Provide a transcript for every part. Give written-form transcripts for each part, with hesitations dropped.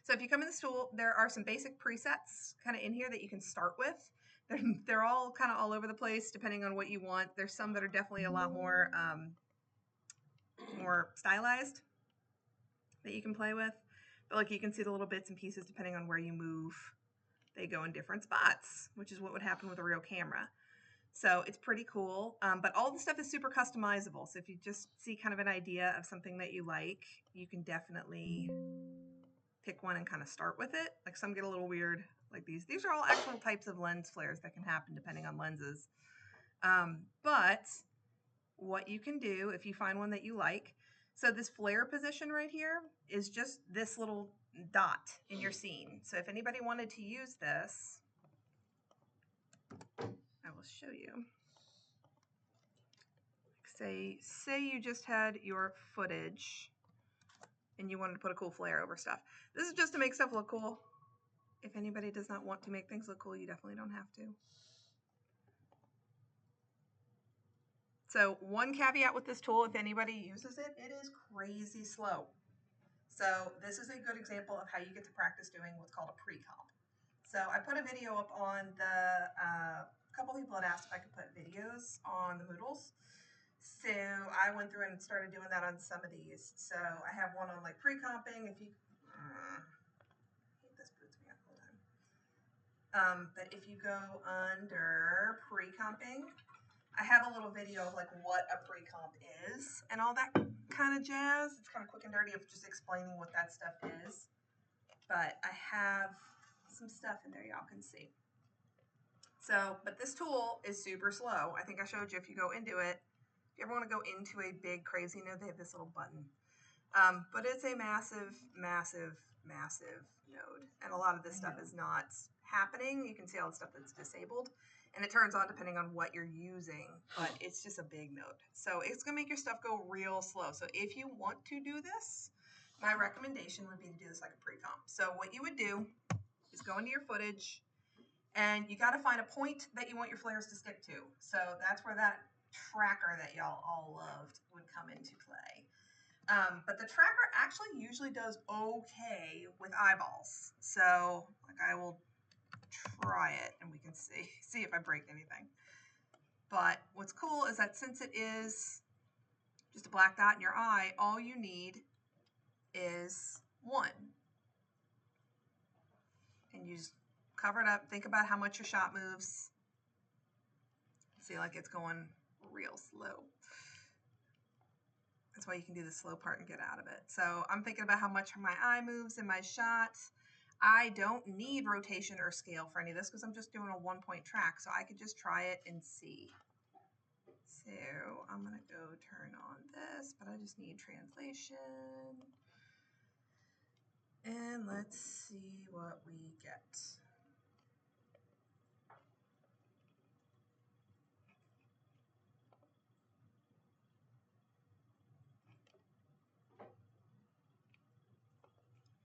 So if you come in this tool, there are some basic presets kind of in here that you can start with. They're all kind of all over the place depending on what you want. There's some that are definitely a lot more more stylized that you can play with. But like you can see the little bits and pieces depending on where you move. They go in different spots, which is what would happen with a real camera. So it's pretty cool. But all the stuff is super customizable. So if you just see kind of an idea of something that you like, you can definitely pick one and kind of start with it. Like some get a little weird, like these. These are all actual types of lens flares that can happen depending on lenses. But what you can do if you find one that you like, so this flare position right here is just this little dot in your scene. So if anybody wanted to use this, I will show you. Say you just had your footage and you wanted to put a cool flare over stuff. This is just to make stuff look cool. If anybody does not want to make things look cool, you definitely don't have to. So one caveat with this tool, if anybody uses it, it is crazy slow. So this is a good example of how you get to practice doing what's called a pre-comp. So I put a video up on the, a couple people had asked if I could put videos on the Moodles. So I went through and started doing that on some of these. So I have one on like pre-comping. If you, I hate this boots me up all the time. But if you go under pre-comping, I have a little video of like what a pre-comp is and all that kind of jazz. It's kind of quick and dirty of just explaining what that stuff is. But I have some stuff in there y'all can see. So, but this tool is super slow. I think I showed you if you go into it, if you ever want to go into a big crazy node, they have this little button. But it's a massive, massive, massive node. And a lot of this stuff is not happening. You can see all the stuff that's disabled. And it turns on depending on what you're using, but it's just a big node. So it's going to make your stuff go real slow. So if you want to do this, my recommendation would be to do this like a pre-comp. So what you would do is go into your footage and you got to find a point that you want your flares to stick to. So that's where that tracker that y'all all loved would come into play. But the tracker actually usually does okay with eyeballs. So like I will try it and we can see if I break anything. But what's cool is that since it is just a black dot in your eye, all you need is one. And you just cover it up. Think about how much your shot moves. See, like it's going real slow. That's why you can do the slow part and get out of it. So I'm thinking about how much my eye moves in my shot. I don't need rotation or scale for any of this because I'm just doing a 1-point track. So I could just try it and see. So I'm going to go turn on this, but I just need translation. And let's see what we get.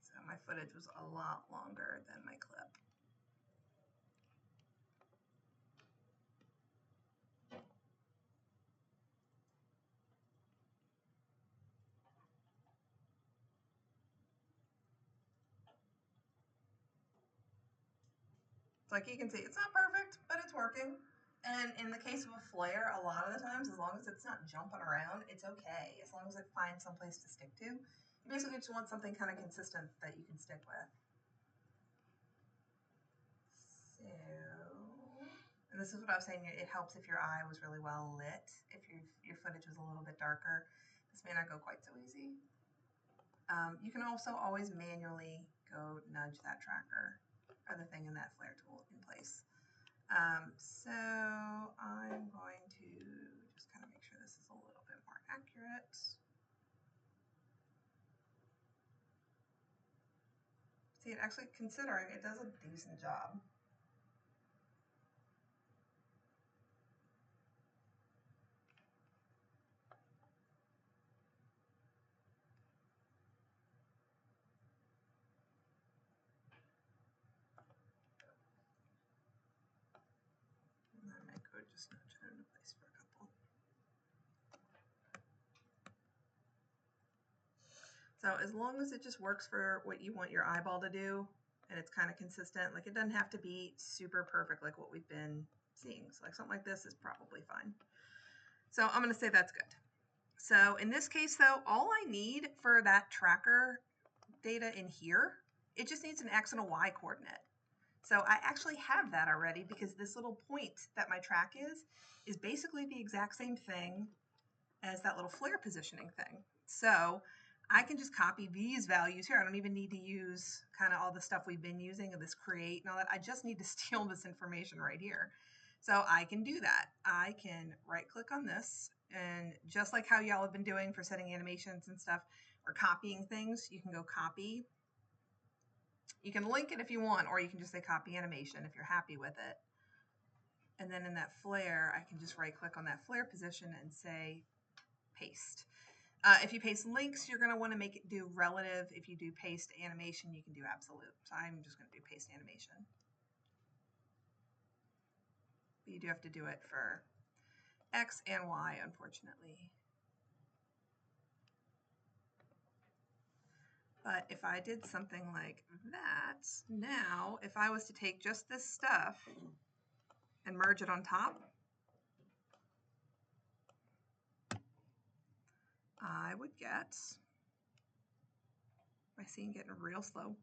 So my footage was a lot longer than my clip. Like you can see, it's not perfect, but it's working. And in the case of a flare, a lot of the times, as long as it's not jumping around, it's okay. As long as it finds some place to stick to. You basically just want something kind of consistent that you can stick with. So, and this is what I was saying, it helps if your eye was really well lit. If your footage was a little bit darker, this may not go quite so easy. You can also always manually go nudge that tracker or the thing in that flare tool in place. So I'm going to just kind of make sure this is a little bit more accurate. See, actually considering it does a decent job. Just nudge it into place for a couple. So as long as it just works for what you want your eyeball to do, and it's kind of consistent, like it doesn't have to be super perfect like what we've been seeing. So like something like this is probably fine. So I'm going to say that's good. So in this case though, all I need for that tracker data in here, it just needs an X and a Y coordinate. So I actually have that already because this little point that my track is basically the exact same thing as that little flare positioning thing. So I can just copy these values here. I don't even need to use kind of all the stuff we've been using of this create and all that. I just need to steal this information right here. So I can do that. I can right click on this, and just like how y'all have been doing for setting animations and stuff or copying things, you can go copy. You can link it if you want, or you can just say copy animation if you're happy with it. And then in that flare, I can just right click on that flare position and say paste. If you paste links, you're going to want to make it do relative. If you do paste animation, you can do absolute. So I'm just going to do paste animation. But you do have to do it for X and Y, unfortunately. But if I did something like that, now if I was to take just this stuff and merge it on top, I would get, my scene getting real slow.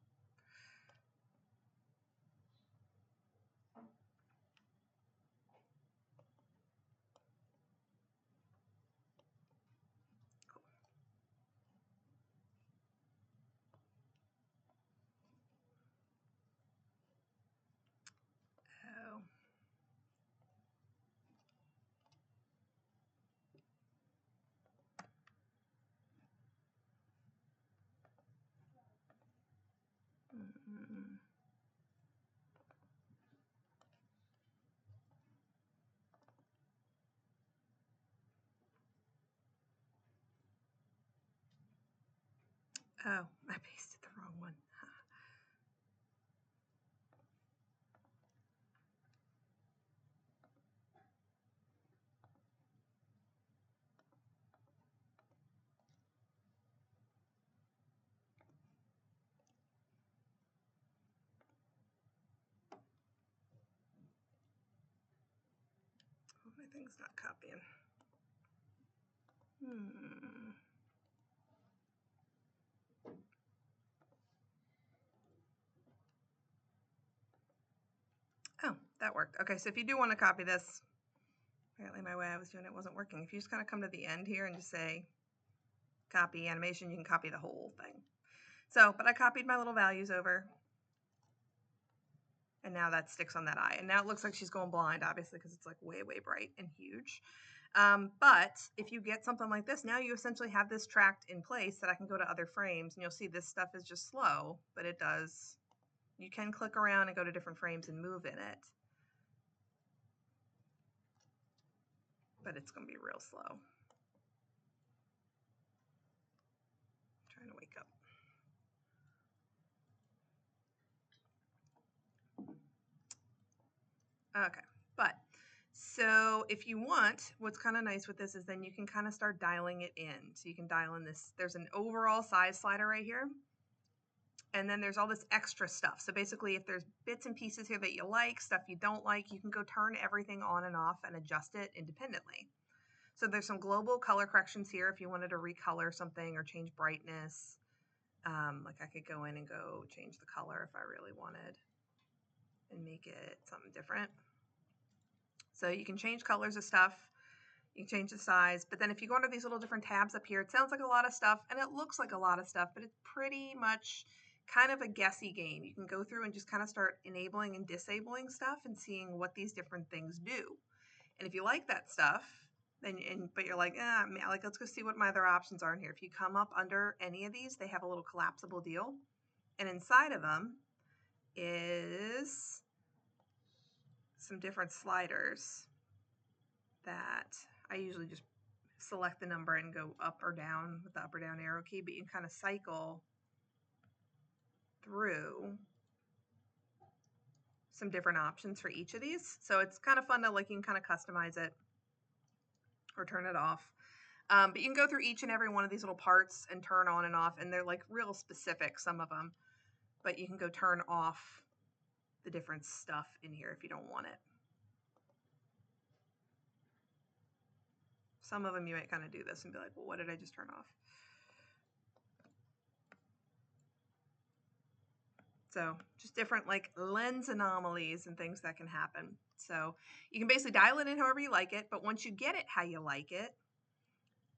Oh. Oh, I pasted the wrong one. My thing's not copying. Oh, that worked. Okay, so if you do want to copy this, apparently my way I was doing it wasn't working. If you just kind of come to the end here and just say copy animation, you can copy the whole thing. So, but I copied my little values over. And now that sticks on that eye. And now it looks like she's going blind, obviously, because it's like way, way bright and huge. But if you get something like this, now you essentially have this tracked in place that I can go to other frames, and you'll see this stuff is just slow, but it does. You can click around and go to different frames and move in it. But it's going to be real slow. I'm trying to wake up. Okay, but so if you want, what's kind of nice with this is then you can kind of start dialing it in. So you can dial in this, there's an overall size slider right here. And then there's all this extra stuff. So basically if there's bits and pieces here that you like, stuff you don't like, you can go turn everything on and off and adjust it independently. So there's some global color corrections here if you wanted to recolor something or change brightness. Like I could go in and go change the color if I really wanted and make it something different. So you can change colors of stuff. You can change the size, but then if you go under these little different tabs up here, it sounds like a lot of stuff and it looks like a lot of stuff, but it's pretty much kind of a guessy game. You can go through and just kind of start enabling and disabling stuff and seeing what these different things do. And if you like that stuff, then but you're like, like let's go see what my other options are in here. If you come up under any of these, they have a little collapsible deal, and inside of them is some different sliders that I usually just select the number and go up or down with the up or down arrow key, but you can kind of cycle through some different options for each of these. So it's kind of fun to like, you can kind of customize it or turn it off. But you can go through each and every one of these little parts and turn on and off, and they're like real specific, some of them. But you can go turn off the different stuff in here if you don't want it. Some of them you might kind of do this and be like, well, what did I just turn off? So just different like lens anomalies and things that can happen. So you can basically dial it in however you like it, but once you get it how you like it,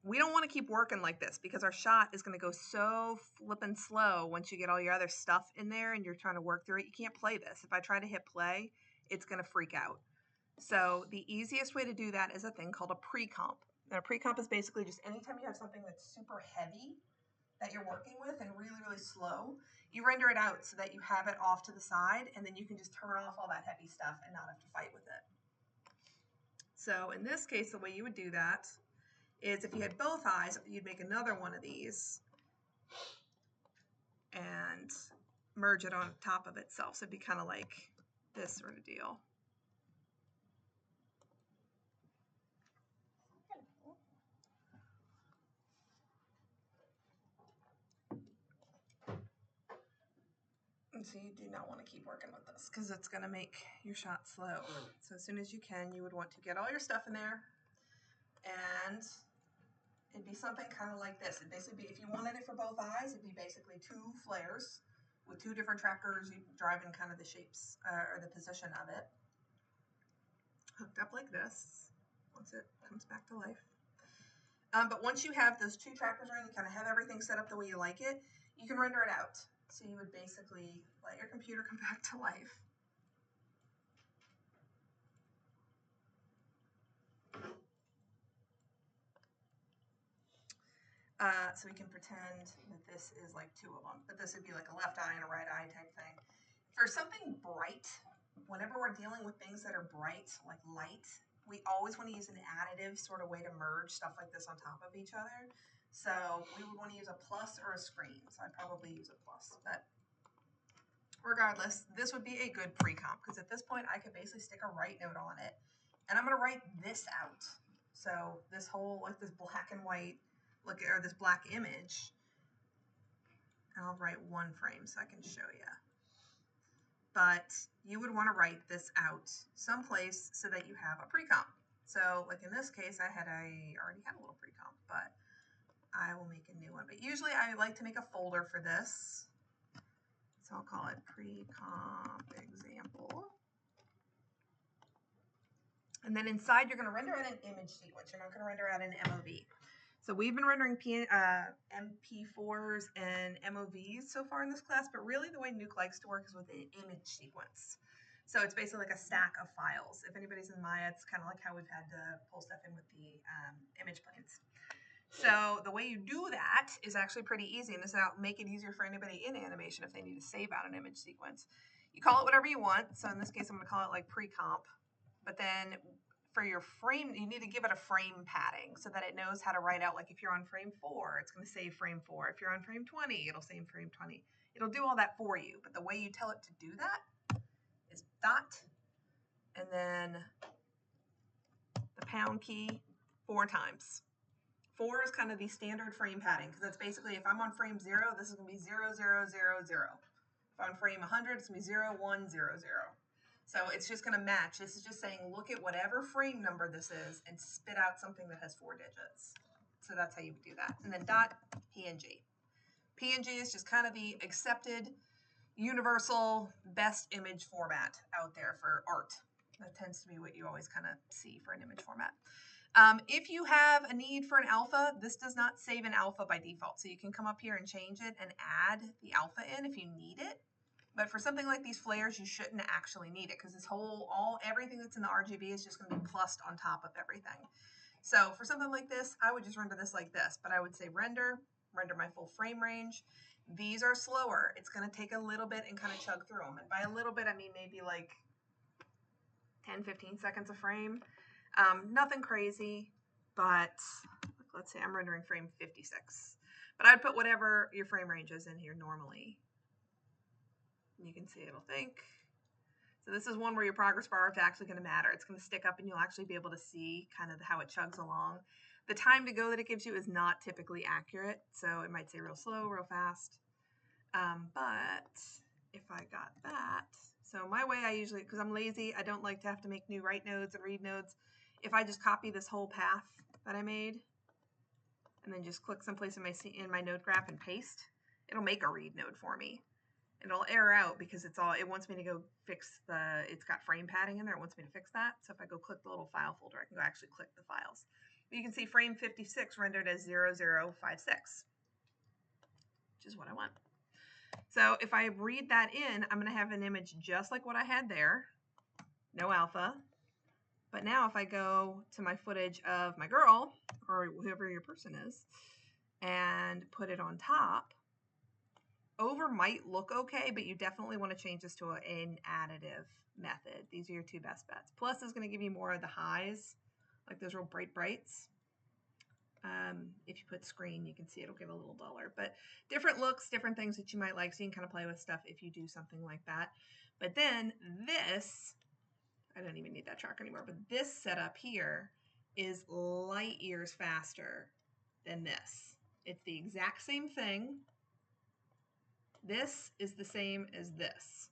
we don't want to keep working like this because our shot is going to go so flippin' slow once you get all your other stuff in there and you're trying to work through it. You can't play this. If I try to hit play, it's going to freak out. So the easiest way to do that is a thing called a pre-comp. And a pre-comp is basically just anytime you have something that's super heavy that you're working with and really, really slow, you render it out so that you have it off to the side, and then you can just turn off all that heavy stuff and not have to fight with it. So in this case, the way you would do that is if you had both eyes, you'd make another one of these and merge it on top of itself. So it'd be kind of like this sort of deal. And so you do not want to keep working with this because it's going to make your shot slow. So as soon as you can, you would want to get all your stuff in there, and it'd be something kind of like this. It'd basically be, if you wanted it for both eyes, it'd be basically two flares with two different trackers driving kind of the shapes or the position of it. Hooked up like this once it comes back to life. But once you have those two trackers running, you kind of have everything set up the way you like it, you can render it out. So you would basically let your computer come back to life. So we can pretend that this is like two of them, but this would be like a left eye and a right eye type thing. For something bright, whenever we're dealing with things that are bright, like light, we always want to use an additive sort of way to merge stuff like this on top of each other. So we would want to use a plus or a screen. So I'd probably use a plus, but regardless, this would be a good pre-comp because at this point I could basically stick a write note on it, and I'm going to write this out. So this whole, like this black and white, or this black image, and I'll write one frame so I can show you. But you would want to write this out someplace so that you have a pre-comp. So like in this case, I already had a little pre-comp, but I will make a new one. But usually I like to make a folder for this. So I'll call it pre-comp example. And then inside, you're going to render out an image sequence. You're not going to render out an MOV. So we've been rendering MP4s and MOVs so far in this class, but really the way Nuke likes to work is with an image sequence. So it's basically like a stack of files. If anybody's in Maya, it's kind of like how we've had to pull stuff in with the image planes. So the way you do that is actually pretty easy, and this will make it easier for anybody in animation if they need to save out an image sequence. You call it whatever you want. So in this case, I'm going to call it like pre-comp, but then for your frame, you need to give it a frame padding so that it knows how to write out, like if you're on frame 4, it's going to say frame 4. If you're on frame 20, it'll say frame 20. It'll do all that for you, but the way you tell it to do that is dot, and then the pound key 4 times. 4 is kind of the standard frame padding, because that's basically, if I'm on frame 0, this is going to be 0, 0, 0, 0. If I'm on frame 100, it's going to be 0, 1, 0, 0. So it's just going to match. This is just saying, look at whatever frame number this is and spit out something that has 4 digits. So that's how you would do that. And then dot PNG. PNG is just kind of the accepted, universal, best image format out there for art. That tends to be what you always kind of see for an image format. If you have a need for an alpha, this does not save an alpha by default. So you can come up here and change it and add the alpha in if you need it. But for something like these flares, you shouldn't actually need it because this everything that's in the RGB is just going to be plussed on top of everything. So for something like this, I would just render this like this, but I would say render my full frame range. These are slower. It's going to take a little bit and kind of chug through them. And by a little bit, I mean maybe like 10, 15 seconds a frame. Nothing crazy, but let's say I'm rendering frame 56. But I'd put whatever your frame range is in here normally. You can see it'll think. So this is one where your progress bar is actually going to matter. It's going to stick up and you'll actually be able to see kind of how it chugs along. The time to go that it gives you is not typically accurate. So it might say real slow, real fast. But if I got that, so my way I usually, because I'm lazy, I don't like to have to make new write nodes and read nodes. If I just copy this whole path that I made and then just click someplace in my node graph and paste, it'll make a read node for me. And it'll error out because it wants me to go fix it's got frame padding in there. It wants me to fix that. So if I go click the little file folder, I can go actually click the files. But you can see frame 56 rendered as 0056, which is what I want. So if I read that in, I'm going to have an image just like what I had there, no alpha. But now if I go to my footage of my girl, or whoever your person is, and put it on top, over might look okay, but you definitely want to change this to an additive method. These are your two best bets. Plus is going to give you more of the highs, like those real brights. If you put screen, you can see it'll get a little duller, but different looks, different things that you might like. So you can kind of play with stuff if you do something like that. But then this, I don't even need that track anymore, but this setup here is light years faster than this. It's the exact same thing. This is the same as this.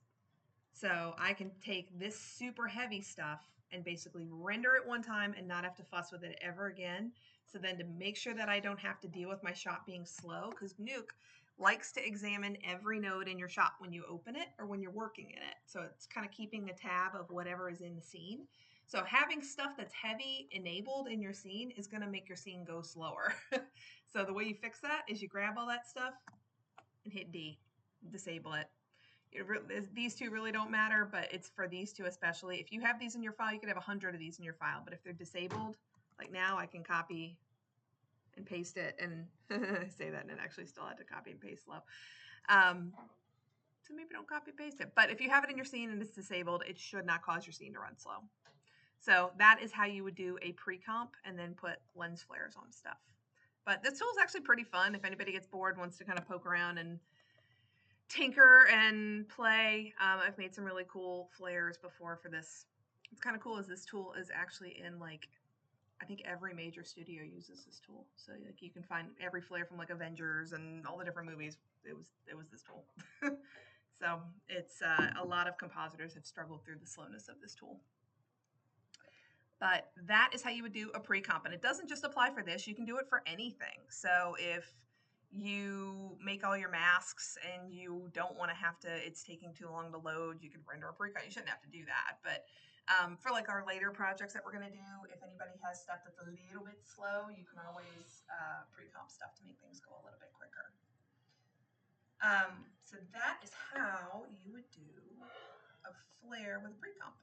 So I can take this super heavy stuff and basically render it one time and not have to fuss with it ever again. So then to make sure that I don't have to deal with my shot being slow, because Nuke likes to examine every node in your shot when you open it or when you're working in it. So it's kind of keeping a tab of whatever is in the scene. So having stuff that's heavy enabled in your scene is going to make your scene go slower. So the way you fix that is you grab all that stuff and hit D, disable it. These two really don't matter, but it's for these two especially. If you have these in your file, you could have 100 of these in your file, but if they're disabled, like now I can copy and paste it, and I say that and it actually still had to copy and paste slow. So maybe don't copy paste it, but if you have it in your scene and it's disabled, it should not cause your scene to run slow. So that is how you would do a pre-comp and then put lens flares on stuff. But this tool is actually pretty fun. If anybody gets bored, wants to kind of poke around and tinker and play. I've made some really cool flares before for this. What's kind of cool is this tool is actually in like, I think every major studio uses this tool. So like you can find every flare from like Avengers and all the different movies. It was this tool. So it's a lot of compositors have struggled through the slowness of this tool. But that is how you would do a pre-comp. And it doesn't just apply for this. You can do it for anything. So if you make all your masks and you don't want to have to, it's taking too long to load, you could render a pre-comp. You shouldn't have to do that. But for like our later projects that we're going to do, if anybody has stuff that's a little bit slow, you can always pre-comp stuff to make things go a little bit quicker. So that is how you would do a flare with a pre-comp.